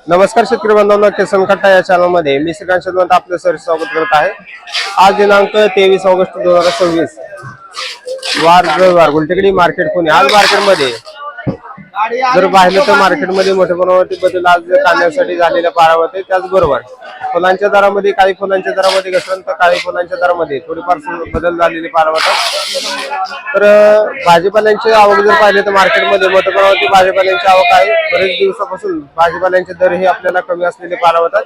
नमस्कार शेतकरी बांधवांनो, किसान कट्टा या चॅनल मध्ये मी श्रीकांत शेतवंत आपलं सर स्वागत करत आहे। आज दिनांक 23 ऑगस्ट 2026 वार रविवार गुलटेकडी मार्केट पुणे। आज मार्केटमध्ये जर पाहिलं तर मार्केटमध्ये मोठ्या प्रमाणावरती बदल आज कांद्यासाठी झालेल्या पारावरती, त्याचबरोबर फुलांच्या दरामध्ये काही फुलांच्या दरामध्ये घसरण तर काही फुलांच्या दरामध्ये थोडीफार बदल झालेले पारावतात। तर भाजीपाल्यांची आवक जर पाहिले तर मार्केटमध्ये मोठ्या प्रमाणावरती भाजीपाल्यांची आवक आहे। बरेच दिवसापासून भाजीपाल्यांचे दर हे आपल्याला कमी असलेले पारावतात।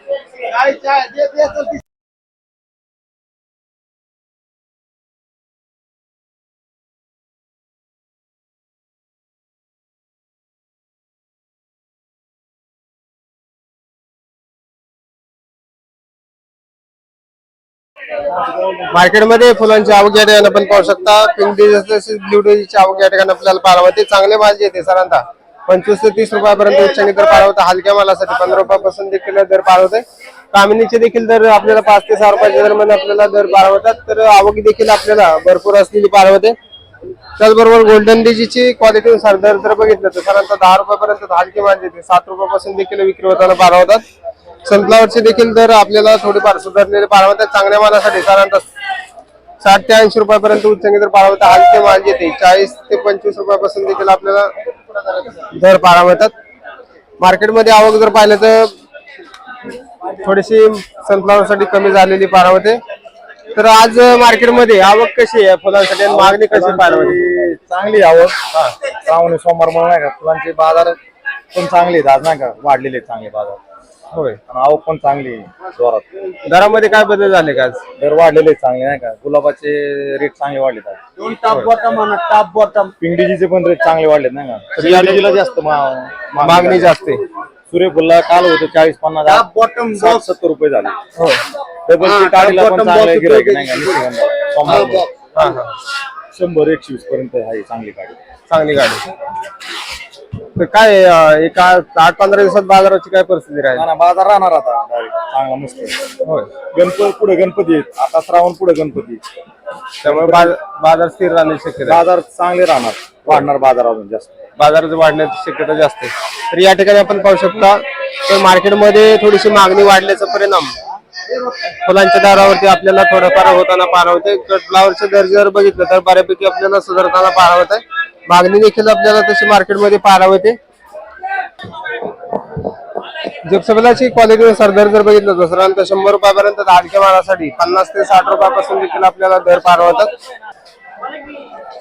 मार्केटमध्ये फुलांची आवक या ठिकाणी आपण पाहू शकता। पिंडी तसेच ब्ल्यूडेची आवक या ठिकाणी आपल्याला पाहावते। चांगले माल जे येते साधारणतः 25 ते 30 रुपयापर्यंत उच्चांकी दर पाहावता। हलक्या मालासाठी 15 रुपयापासून देखील दर पाहावते। कामिनीचे देखील दर आपल्याला 5 ते 6 रुपयाच्या दरम्यान आपल्याला दर पाहावतात। तर आवक देखील आपल्याला भरपूर असलेली पाहावते। त्याचबरोबर गोल्डन डीजीची क्वालिटी नुसार दर जर बघितलं तर साधारणतः 10 रुपयापर्यंत हलके माल येते 7 रुपयापासून देखील विक्री होताना पाहावतात। सनफ्लावरचे देखील दर आपल्याला थोडेफार सुधारलेले पाहावतात। चांगल्या मालासाठी साधारणतः 60 ते 80 रुपयापर्यंत उच्चांकी दर पाहावतात। हलके माल येते 40 ते 25 रुपयापासून देखील आपल्याला दर पाहावतात। मार्केटमध्ये आवक जर पाहिलं तर थोडीशी सनफ्लावरसाठी कमी झालेली पाहावते। तर आज मार्केटमध्ये आवक कशी आहे फुलांसाठी आणि मागणी कशी पाहावते? चांगली आवक श्रावणी सोमवार म्हणून नाही का फुलांचे बाजार पण चांगले आहेत आज नाही का, वाढलेले चांगले बाजार होय, आणि आवक पण चांगली जोरात। दरामध्ये काय बदल झाले का आज? दर वाढलेले चांगले नाही का, गुलाबाचे रेट चांगले वाढलेत आज। टॉप बॉटम पिंडीजीचे पण रेट चांगले वाढलेत नाही का, पिंडीजीला जास्त मागणी जास्त आहे। सूर्यफुलला काल होतं 40-50, टॉप बॉटम 70 रुपये झाले। हो, डबल काढीला पण चांगले गिराईक नाही का, सोमवार 100-120 पर्यंत आहे चांगली गाडी। चांगली गाडी तर काय एका 8-15 दिवसात बाजाराची काय परिस्थिती राहील? ना बाजार राहणार आता चांगला मस्त। होय, गणपती पुढे गणपती आहेत, आता श्रावण पुढे गणपती, त्यामुळे बाजार स्थिर राहण्याची शक्यता, बाजार चांगले राहणार, वाढणार बाजार अजून जास्त, बाजारात वाढण्याची शक्यता जास्त आहे। तर या ठिकाणी आपण पाहू शकता तर मार्केटमध्ये थोडीशी मागणी वाढल्याचा परिणाम फुलांच्या दरावरती आपल्याला थोडंफार होताना पाहावते। फ्लावरचे दर जर बघितलं तर बऱ्यापैकी आपल्याला सुधारताना पाहावत आहे। मागणी देखील आपल्याला तशी मार्केटमध्ये पाहावते। जिप्समची क्वालिटीनुसार दर जर बघितलं तर साधारणतः 100 रुपयापर्यंत हलक्या मालासाठी 50 ते 60 रुपयापासून देखील आपल्याला दर पाहावतात।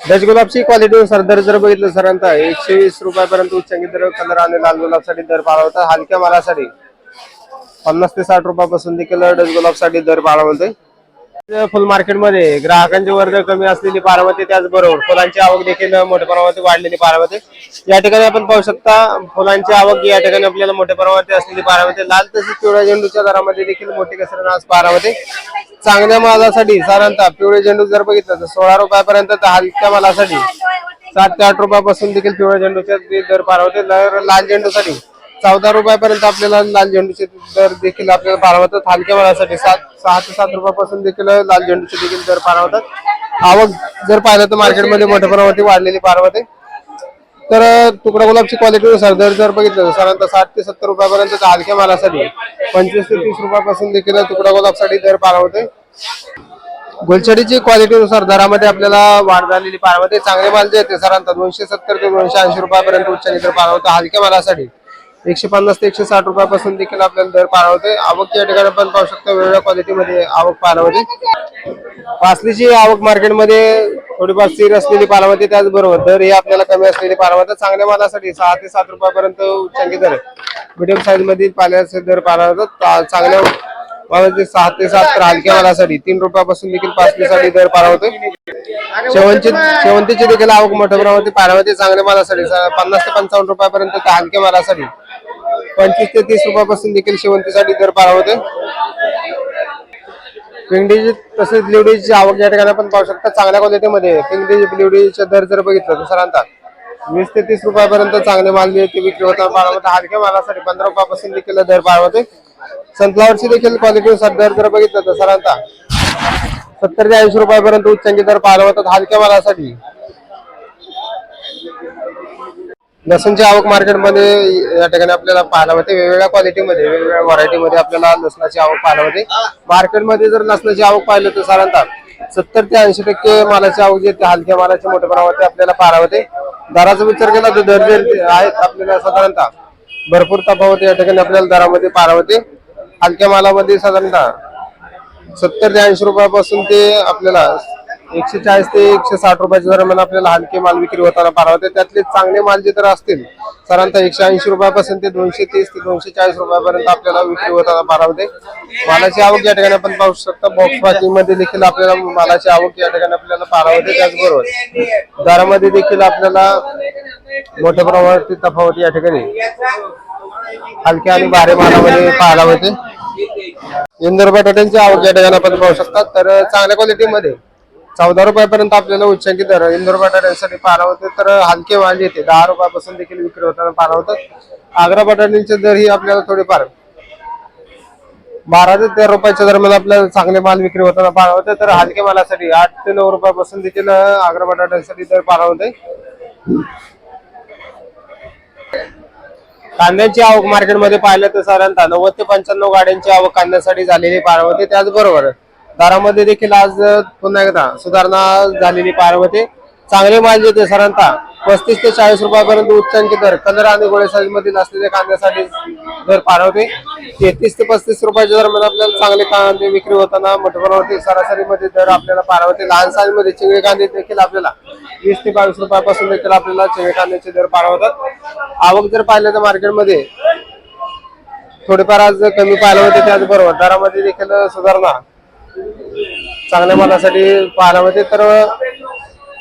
डच गुलाबची क्वालिटीनुसार दर जर बघितलं साधारणतः 120 रुपयापर्यंत उच्चांकी दर कलर आणि लाल गुलाबसाठी दर पाहावतात। हलक्या मालासाठी 50 ते 60 रुपयापासून देखील डच गुलाबसाठी दर पाहावते। फुल मार्केटमध्ये ग्राहकांची वर्ग कमी असलेली पाहावते, त्याचबरोबर फुलांची आवक देखील मोठ्या प्रमाणात वाढलेली पाहावते। या ठिकाणी आपण पाहू शकता फुलांची आवक या ठिकाणी आपल्याला मोठ्या प्रमाणात असलेली पाहावते। लाल तसेच पिवळ्या झेंडूच्या दरामध्ये देखील मोठी घसरण आज पाहावते। चांगल्या मालासाठी साधारणतः पिवळे झेंडू जर बघितलं तर 16 रुपयापर्यंत, तर हलक्या मालासाठी 7 ते 8 रुपयापासून देखील पिवळ्या झेंडूचे दर पाहावते। लाल झेंडूसाठी 14 रुपयापर्यंत आपल्याला लाल झेंडूचे दर देखील आपल्याला पाहावतात। हलक्या मालासाठी 6 ते 7 रुपयापासून देखील लाल झेंडूचे देखील दर पाहावतात। आवक जर पाहिलं तर मार्केटमध्ये मोठ्या प्रमाणात वाढलेली पाहावते। तर तुकडा गुलाबची क्वालिटीनुसार दर जर बघितलं तर साधारणतः 60 ते 70 रुपयापर्यंत, हलक्या मालासाठी 25 ते 30 रुपयापासून देखील तुकडा गुलाबसाठी दर पाहावते। गुलछडीची क्वालिटीनुसार दरामध्ये आपल्याला वाढ झालेली पाहावते। चांगले माल जे येते साधारणतः 270 ते 280 रुपयापर्यंत उच्चांकी दर पाहावते। हलक्या मालासाठी 150 ते 160 रुपयापासून देखील आपल्याला दर पाहावते। आवक या ठिकाणी आपण पाहू शकतो वेगवेगळ्या क्वालिटीमध्ये आवक पाहावते। पासलीची आवक मार्केटमध्ये थोडीफार स्थिर असलेली पाहावते, त्याचबरोबर दर हे आपल्याला कमी असलेली पाहावते। चांगल्या मालासाठी 6 ते 7 रुपयापर्यंत उच्चांकी दर, मीडियम साईज मधील पाल्याचे दर पाहावतात। चांगल्या मालाचे 6 ते 7, तर हलक्या मालासाठी 3 रुपयापासून देखील पासलीसाठी दर पाहावते। शेवंतीची देखील आवक मोठ्या प्रमाणात पाहावते। चांगल्या मालासाठी 50 ते 55 रुपयापर्यंत, तर हलक्या मालासाठी 25 ते 30 रुपयापासून देखील शेवंतीसाठी दर पाहावते। पिंडीची तसेच ब्ल्यूडीची आवक या ठिकाणी आपण पाहू शकता। चांगल्या क्वालिटीमध्ये पिंडी ब्ल्यूडीचे दर जर बघितलं तर साधारणतः 20 ते 30 रुपयापर्यंत चांगले माल ते विक्री होताना पाहावते। हलक्या मालासाठी 15 रुपयापासून देखील दर पाहावते। सनफ्लावरची देखील क्वालिटीनुसार दर जर बघितलं तर साधारणतः 70 ते 80 रुपयापर्यंत उच्चांकी दर पाहावतात। हलक्या मालासाठी लसूणची आवक मार्केटमध्ये या ठिकाणी आपल्याला पाहायला मिळते. वेगवेगळ्या क्वालिटीमध्ये वेगवेगळ्या व्हरायटीमध्ये आपल्याला लसणाची आवक पाहायला मिळते. मार्केटमध्ये जर लसणाची आवक पाहिलं तर साधारणतः 70 ते 80% मालाची आवक जी हलक्या मालाची मोठ्या प्रमाणावरती आपल्याला पाहायला मिळते. दराचा विचार केला तर दर जे आहेत आपल्याला साधारणतः भरपूर तफावत या ठिकाणी आपल्याला दरामध्ये पाहायला मिळते. हलक्या मालामध्ये साधारणतः 70 ते 80 रुपयापासून ते आपल्याला 140 ते 160 रुपयाच्या दरम्यान आपल्याला हलके माल विक्री होताना पाहायला होते. त्यातले चांगले माल जे तर असतील साधारणतः 180 रुपयापासून ते 230 ते 240 रुपयापर्यंत आपल्याला विक्री होताना पाहायला होते. मालाची आवक या ठिकाणी आपण पाहू शकता. बॉक्स पॅकिंग मध्ये देखील आपल्याला मालाची आवक या ठिकाणी आपल्याला पाहायला होते. त्याचबरोबर दरामध्ये देखील आपल्याला मोठ्या प्रमाणात तफावत या ठिकाणी हलक्या आणि भारी मालामध्ये पाहायला होते. इंदोर बटाट्यांची आवक या ठिकाणी आपण पाहू शकता. तर चांगल्या क्वालिटीमध्ये 14 रुपयापर्यंत आपल्याला उच्चांकी दर इंदोर बटाट्यांसाठी पाहायला होते. तर हलके माल येते 10 रुपयापासून देखील विक्री होताना पाहायला होतात. आग्रा बटाट्यांचे दर ही आपल्याला थोडेफार 12 ते 13 रुपयाच्या दरम्यान आपल्याला चांगले माल विक्री होताना पाहायला होते. तर हलके मालासाठी 8 ते 9 रुपयापासून देखील आग्रा बटाट्यांसाठी दर पाहायला होते. कांद्याची आवक मार्केटमध्ये पाहिलं तर साधारणतः 90 ते 95 गाड्यांची आवक कांद्यासाठी झालेली पाहायला होते. त्याचबरोबर दरामध्ये देखील आज पुन्हा एकदा सुधारणा झालेली पाहायला होते. चांगले माल जे ते साधारणतः 35 ते 40 रुपयापर्यंत उच्चांकी दर कलर आणि गोळे साईज मधील असलेल्या कांद्यासाठी दर पाहायला होते. 33 ते 35 रुपयाच्या दरम्यान आपल्याला चांगले कांदे विक्री होताना मोठ्या प्रमाणावरती सरासरीमध्ये दर आपल्याला पाहायला होते. लहान साईज मध्ये चिंगळे कांदे देखील आपल्याला 20 ते 22 रुपयापासून देखील आपल्याला चिंगळे कांद्याचे दर पाहायला होतात. आवक जर पाहिलं तर मार्केटमध्ये थोडेफार आज कमी पाहायला होते. त्याचबरोबर दरामध्ये देखील सुधारणा चांगल्या मालासाठी पाहायला होते. तर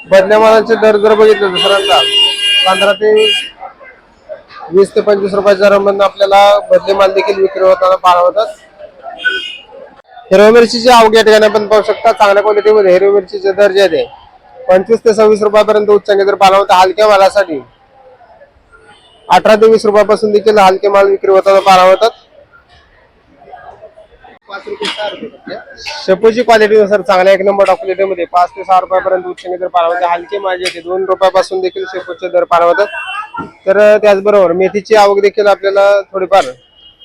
बदल्या मालाचे दर जर बघितले तर साधारणतः 15 ते 20 ते 25 रुपयाच्या दरम्यान आपल्याला बदले माल देखील विक्री होताना पाहायला होतात. हिरव्या मिरचीची आवक या ठिकाणी आपण पाहू शकता. चांगल्या क्वालिटीमध्ये हिरव्या मिरचीचे दर जे आहे 25 ते 26 रुपयापर्यंत उच्चांकी दर पाहायला होता. हलक्या मालासाठी 18 ते 20 रुपयापासून देखील हलके माल विक्री होताना पाहायला होतात. शेपूची क्वालिटीनुसार चांगल्या 1 नंबर क्वालिटीमध्ये 5 ते 6 रुपयापर्यंत उच्चांकी दर पाहायला होते. हलके माल जे 2 रुपयापासून देखील शेपूचे दर पाहायला होतात. तर त्याचबरोबर मेथीची आवक देखील आपल्याला थोडीफार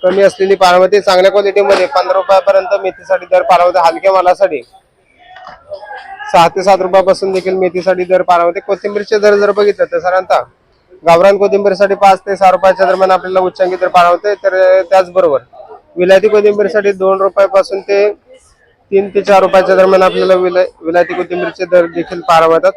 कमी असलेली पाहायला होते. चांगल्या क्वालिटीमध्ये 15 रुपयापर्यंत मेथीसाठी दर पाहायला होते. हलक्या मालासाठी 6 ते 7 रुपयापासून देखील मेथीसाठी दर पाहायला होते. कोथिंबीरचे दर जर बघितलं तर साधारणतः गावरान कोथिंबीरसाठी 5 ते 6 रुपयाच्या दरम्यान आपल्याला उच्चांकी दर पाहायला होते. तर त्याचबरोबर विलायती कोथिंबीरसाठी 2 रुपयापासून ते 3 ते 4 रुपयाच्या दरम्यान आपल्याला विलायती कोथिंबीरचे दर देखील पाहायला मिळतात.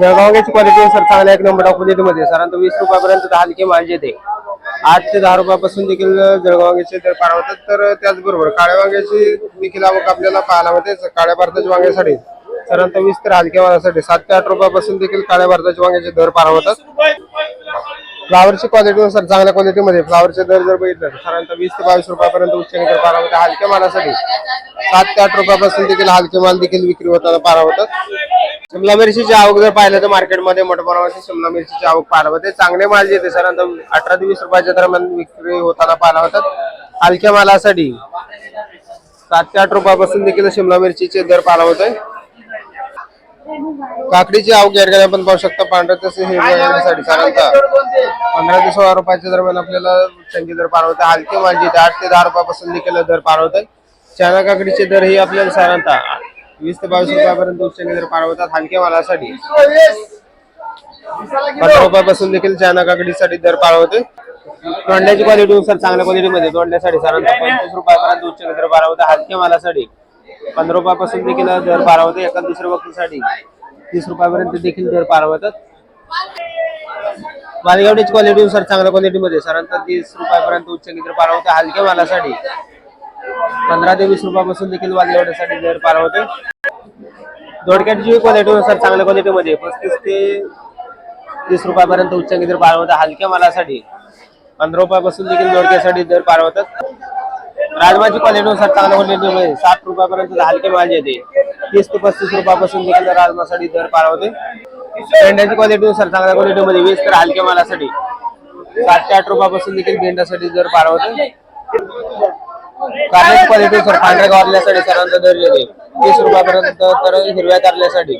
जळगावची क्वालिटीनुसार चांगल्या 1 नंबर क्वालिटीमध्ये साधारणतः 20 रुपयापर्यंत हलके माल येते. 8 ते 10 रुपयापासून देखील जळगावचे दर पाहायला होतात. तर त्याचबरोबर काळ्या वांग्याची देखील आवक आपल्याला पाहायला होते. काळ्या भारताच्या वांग्यासाठी साधारणतः 20 तर हलक्या मालासाठी 7 ते 8 रुपयापासून देखील काळ्या भारताच्या वांग्याचे दर पाहायला होतात. फ्लावरची क्वालिटीनुसार चांगल्या क्वालिटीमध्ये फ्लावरचे दर जर बघितलं तर साधारणतः 20 ते 22 रुपयापर्यंत उच्चांकी दर पाहायला होते. हलक्या मालासाठी 7 ते 8 रुपयापासून देखील हलके माल देखील विक्री होताना पाहायला होतात. शिमला मिरचीची आवक जर पाहिलं तर मार्केटमध्ये मोठ्या प्रमाणात शिमला मिरचीची आवक पाहायला होते. चांगले माल जे साधारणतः 18 ते 20 रुपयाच्या दरम्यान विक्री होताना पाहायला होतात. हलक्या मालासाठी 7 ते 8 रुपयापासून देखील शिमला मिरचीचे दर पाहायला होते. काकडीची आवक या ठिकाणी आपण पाहू शकता. पांढऱ्या तसे हिरव्यासाठी साधारणतः 15 ते 16 रुपयाच्या दरम्यान आपल्याला उच्चांकी दर पाहायला होते. हलके माल जे 8 ते 10 रुपयापासून देखील दर पाहायला होते. चायना काकडीचे दर ही आपल्याला साधारणतः 20 ते 22 रुपयापर्यंत उच्चांकी दर पाहायला होतात. हलक्या मालासाठी 15 रुपयापासून देखील चायना काकडीसाठी दर पाहायला होते. तोंड्याची क्वालिटीनुसार चांगल्या क्वालिटीमध्ये तोंड्यासाठी साधारणतः 25 रुपयापर्यंत उच्चांकी दर पाहायला होता. हलक्या मालासाठी 15 रुपयापासून देखील दर पाहायला होते. एका दुसऱ्या वक्तीसाठी 30 रुपयापर्यंत देखील दर पाहायला होतात. मालगावडीची क्वालिटीनुसार चांगल्या क्वालिटीमध्ये साधारणतः 30 रुपयापर्यंत उच्चांकी दर पाहायला होते. हलक्या मालासाठी 15 ते 20 रुपयापासून देखील वांगेवड्यासाठी दर पार होते. दोडक्याची क्वालिटीनुसार चांगल्या क्वालिटीमध्ये 35 ते 30 रुपयापर्यंत उच्चांकी दर पार होतात. हलक्या मालासाठी 15 रुपयापासून देखील दोडक्यासाठी दर पार होतात. राजमाची क्वालिटीनुसार चांगल्या क्वालिटीमध्ये 60 रुपयापर्यंत हलके माल येते. 30 ते 35 रुपयापासून देखील राजमासाठी दर पार होते. भेंड्याची क्वालिटीनुसार चांगल्या क्वालिटीमध्ये 20 तर हलक्या मालासाठी 7 ते 8 रुपयापासून देखील भेंड्यासाठी दर पार होते. कारल्याची क्वालिटीनुसार पांढऱ्या कारल्यासाठी सर्वांचा दर येते 30 रुपयापर्यंत, तर हिरव्या कारल्यासाठी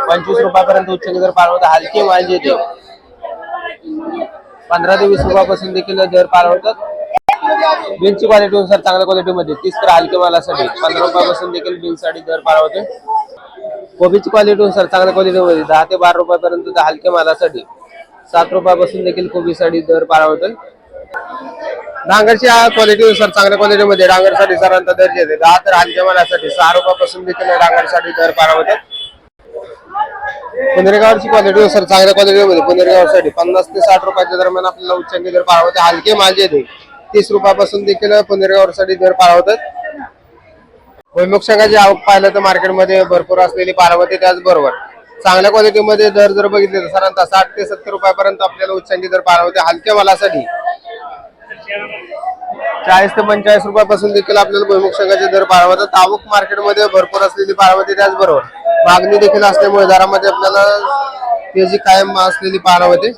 25 रुपयापर्यंत उच्चांकी दर पार होतात. हलके माल येते 15 ते 20 रुपयापासून देखील दर पार होतात. बीन्सची क्वालिटीनुसार चांगल्या क्वालिटीमध्ये 30 तर हलके मालासाठी 15 रुपयापासून देखील बीन्ससाठी दर पार होते. कोबीची क्वालिटीनुसार चांगल्या क्वालिटीमध्ये 10 ते 12 रुपयापर्यंत हलके मालासाठी 7 रुपयापासून देखील कोबीसाठी दर पार होते. डांगरची क्वालिटीनुसार चांगल्या क्वालिटीमध्ये डांगरसाठी सर्वांचा दर येते 10 तर हलक्या मालासाठी 6 रुपयापासून देखील डांगरसाठी दर पार होतात. पुनेरगावची क्वालिटीनुसार चांगल्या क्वालिटीमध्ये पुनेरगावसाठी 50 ते 60 रुपयाच्या दरम्यान आपल्याला उच्चांकी दर पार होते. हलके माल येते 30 रुपयापासून देखील पुनेरगावसाठी दर पार होतात. भुईमुग शेंगाची आवक पाहिलं तर मार्केटमध्ये भरपूर असलेली पारावती, त्याचबरोबर चांगल्या क्वालिटीमध्ये दर जर बघितले तर साधारणतः 60 ते 70 रुपयापर्यंत आपल्याला उच्चांकी दर पार होते. हलक्या मालासाठी 40 ते 45 रुपयापासून देखील आपल्याला भुईमुग शेंगाचे दर पार होतात. आवक मार्केटमध्ये भरपूर असलेली पारावती, त्याचबरोबर मागणी देखील असल्यामुळे दरामध्ये आपल्याला तेजी कायम असलेली पारावती.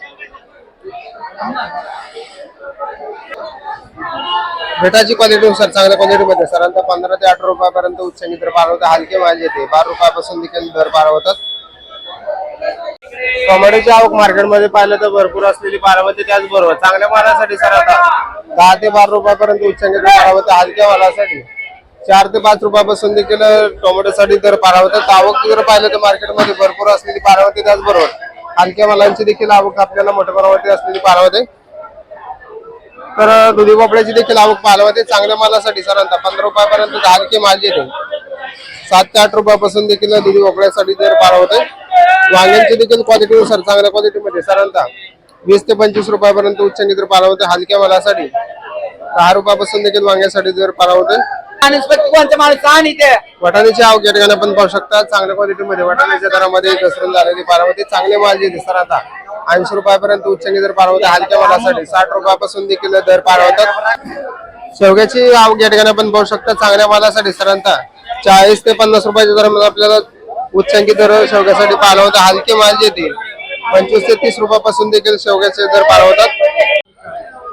भेटाची क्वालिटीनुसार चांगल्या क्वालिटीमध्ये साधारणतः 15 ते 18 रुपयापर्यंत उच्चांकी दर पार होतात. हलके माल येते 12 रुपयापासून देखील दर पार होतात. टोमॅटोची आवक मार्केटमध्ये पाहिलं तर भरपूर असलेली पारावती, त्याचबरोबर चांगल्या मालासाठी साधारणतः 10 ते 12 रुपयापर्यंत उच्चांकी दर पार होतात. हलक्या मालासाठी 4 ते 5 रुपयापासून देखील टोमॅटोसाठी दर पार होतात. आवक जर पाहिलं तर मार्केटमध्ये भरपूर असलेली पारावती, त्याचबरोबर हलक्या मालांची देखील आवक आपल्याला मोठ्या प्रमाणावरती असलेली पारावती. तर दुधी भोपळ्याची देखील आवक पाहायला होते. चांगल्या मालासाठी साधारणतः 15 रुपयापर्यंत हलके माल येते 7 ते 8 रुपयापासून देखील दुधी भोपळ्यासाठी दर पार होते. वांग्यांची देखील क्वालिटीनुसार चांगल्या क्वालिटीमध्ये साधारणतः 20 ते 25 रुपयापर्यंत उच्चांकी दर पार होते. हलक्या मालासाठी 10 रुपयापासून देखील वांग्यासाठी दर पार होते. वाटाण्याची आवक या ठिकाणी आपण पाहू शकता. चांगल्या क्वालिटीमध्ये वाटाण्याच्या दरामध्ये घसरून झालेली पार होते. चांगले माल येते साधारणतः 80 रुपयापर्यंत उच्चांकी दर पार होते. हलक्या मालासाठी 60 रुपयापासून देखील दर पार होतात. शेवग्याची आवक या ठिकाणी आपण पाहू शकता. चांगल्या मालासाठी साधारणतः 40 ते 50 रुपयाच्या दरम्यान आपल्याला उच्चांकी दर शेवग्यासाठी पाहायला होता. हलके माल येते 25 ते 30 रुपयापासून देखील शेवग्याचे दर पार होतात.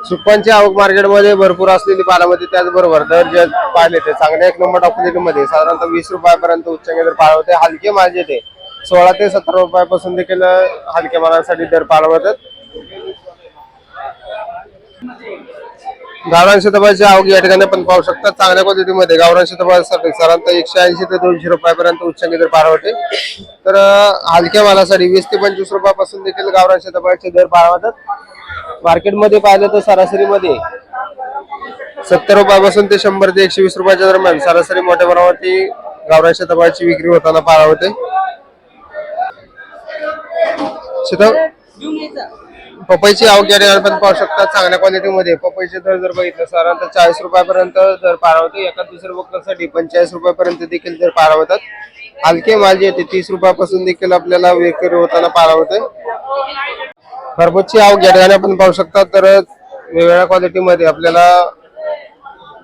सुपांची आवक मार्केटमध्ये भरपूर असलेली पालामध्ये, त्याचबरोबर दर जे पाहिले ते चांगल्या 1 नंबर क्वालिटीमध्ये साधारणतः 20 रुपयापर्यंत उच्चांकी दर पार होते. हलके माल येते 16 ते 17 रुपयापासून देखील हलक्या मालासाठी दर पार होतात. गावरान शीतफळाची आवक या ठिकाणी आपण पाहू शकता. चांगल्या क्वालिटीमध्ये गावरान शीतफळासाठी साधारणतः 180 ते 200 रुपयापर्यंत उच्चांकी दर पार होते. तर हलक्या मालासाठी 20 ते 25 रुपयापासून देखील गावरान शीतफळाचे दर पार होतात. मार्केटमध्ये पाहिलं तर सरासरीमध्ये 70 रुपयापासून ते 100 ते 120 रुपयाच्या दरम्यान सरासरी मोठ्या प्रमाणावरती गावरान शीतफळाची विक्री होताना पार होते. पपईची आवक या ठिकाणी आपण पाहू शकता. चांगल्या क्वालिटीमध्ये पपईचे दर जर बघितलं साधारणतः 40 रुपयापर्यंत दर पार होते. एका दुसऱ्या वक्कलसाठी 45 रुपयापर्यंत देखील दर पार होतात. हलके माल जे 30 रुपयापासून देखील आपल्याला विक्री होताना पार होते. खरबूजची आवक या ठिकाणी आपण पाहू शकता. तर वेगवेगळ्या क्वालिटीमध्ये आपल्याला,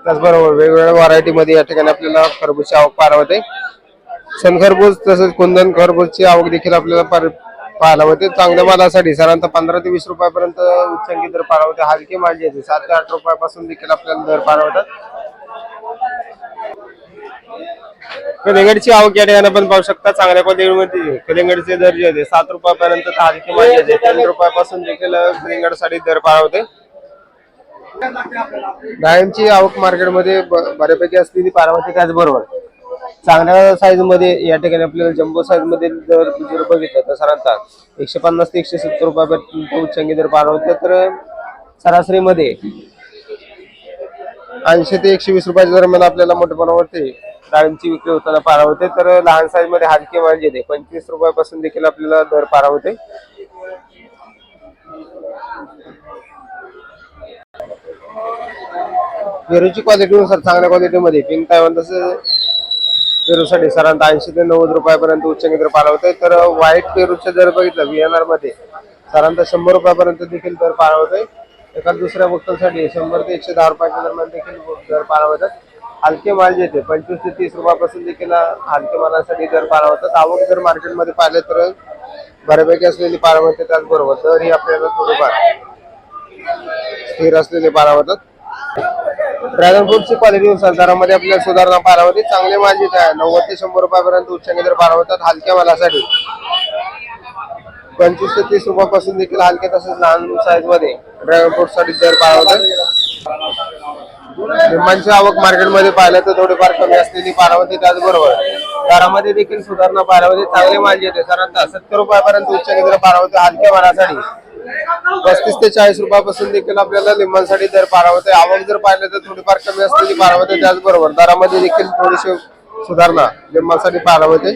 त्याचबरोबर वेगवेगळ्या व्हरायटीमध्ये या ठिकाणी आपल्याला खरबूजची आवक पार होते. सनखरबूज तसेच कुंदन खरबूजची आवक देखील आपल्याला पाहायला होते. चांगल्या मालासाठी साधारणतः 15 ते 20 रुपयापर्यंत उच्चांकी दर पार होते. हलके माल जे 7 ते 8 रुपयापासून देखील आपल्याला दर पार होतात. कलिंगडची आवक या ठिकाणी आपण पाहू शकता. चांगल्या क्वालिटीमध्ये कलिंगडचे दर जे होते 7 रुपयापर्यंत, हलके माल जे 3 रुपयापासून देखील कलिंगडसाठी दर पार होते. डाळिंबची आवक मार्केटमध्ये बऱ्यापैकी असलेली पार होते. त्याचबरोबर चांगल्या साईज मध्ये या ठिकाणी आपल्याला जम्बो साईज मध्ये जर बघितलं तर साधारणतः 150 ते 170 रुपयापर्यंत उच्चांकी दर पार होते. तर सरासरीमध्ये 80 ते 120 रुपयाच्या दरम्यान आपल्याला मोठ्या प्रमाणावरती डाळिंबची विक्री होताना पार होते. तर लहान साईज मध्ये हलके माल जे 25 रुपयापासून देखील आपल्याला दर पार होते. पेरूची क्वालिटीनुसार चांगल्या क्वालिटीमध्ये पिंक तायवान तसं पेरूसाठी साधारणतः 80 ते 90 रुपयापर्यंत उच्चंगी दर पाहायला होतोय. तर व्हाईट पेरूचे जर बघितलं VNR मध्ये साधारणतः 100 रुपयापर्यंत देखील दर पाहायला होतोय. एका दुसऱ्या बोक्कलसाठी 100 ते 110 रुपयाच्या दरम्यान देखील दर पाहायला होतात. हलके माल जे ते 25 ते 30 रुपयापासून देखील हलके मालासाठी दर पाहायला होतात. आवक जर मार्केटमध्ये पाहिले तर बऱ्यापैकी असलेली पाहायला होते. त्याचबरोबर दर ही आपल्याला थोडेफार स्थिर असलेले पाहायला होतात. ड्रॅगन फ्रूटची क्वालिटीनुसार दरामध्ये आपल्याला सुधारणा पाहायला होती. चांगले माल जे आहे 90 ते 100 रुपयापर्यंत उच्चंगी दर पाहायला होतात. हलक्या मालासाठी 25 ते 30 रुपयापासून देखील हलके तसेच लहान साईज मध्ये ड्रॅगन फ्रूट साठी दर पाहायला होतात. लिंबांची आवक मार्केटमध्ये पाहिलं तर थोडीफार कमी असलेली पाहायला होती. त्याचबरोबर दरामध्ये देखील सुधारणा पाहायला होती. चांगले माल जे होते साधारणतः 70 रुपयापर्यंत उच्चंगी दर पाहायला होते. हलक्या मालासाठी 35 ते 40 रुपयापासून देखील आपल्याला लिंबांसाठी दर पाहायला होते. आवक जर पाहिलं तर थोडीफार कमी असलेली पाहायला होते. त्याचबरोबर दरामध्ये देखील थोडीशी सुधारणा लिंबांसाठी पाहायला होते.